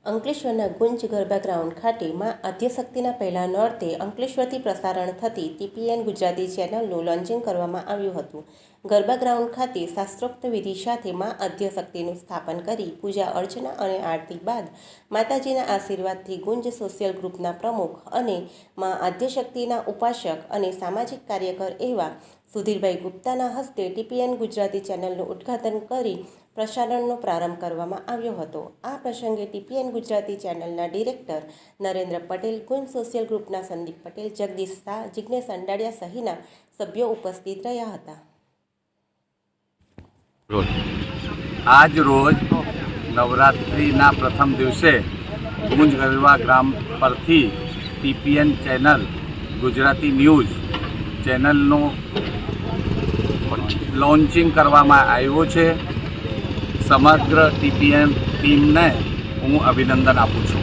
અંકલેશ્વરના ગુંજ ગરબા ગ્રાઉન્ડ ખાતે માં આદ્યશક્તિના પહેલા નોરતે અંકલેશ્વરથી પ્રસારણ થતી TPN ગુજરાતી ચેનલનું લોન્ચિંગ કરવામાં આવ્યું હતું. ગરબા ગ્રાઉન્ડ ખાતે શાસ્ત્રોક્ત વિધિ સાથે માં આદ્યશક્તિનું સ્થાપન કરી પૂજા અર્ચના અને આરતી બાદ માતાજીના આશીર્વાદથી ગુંજ સોશિયલ ગ્રુપના પ્રમુખ અને માં આદ્યશક્તિના ઉપાસક અને સામાજિક કાર્યકર એવા સુધીરભાઈ ગુપ્તાના હસ્તે TPN ગુજરાતી ચેનલનું ઉદ્ઘાટન કરી પ્રસારણનો પ્રારંભ કરવામાં આવ્યો હતો. આ પ્રસંગે TPN ગુજરાતી ચેનલના ડિરેક્ટર નરેન્દ્ર પટેલ, ગુંજ સોશિયલ ગ્રુપના સંદીપ પટેલ, જગદીશ શાહ, જિગ્નેશ અંડાડિયા સહિતના સભ્યો ઉપસ્થિત રહ્યા હતા. આજ રોજ નવરાત્રિના પ્રથમ દિવસે ગુંજ ગરબા ગ્રામ પરથી TPN ચેનલ ગુજરાતી ન્યૂઝ ચેનલનું લોન્ચિંગ કરવામાં આવ્યું છે. સમગ્ર TPN ટીમને હું અભિનંદન આપું છું.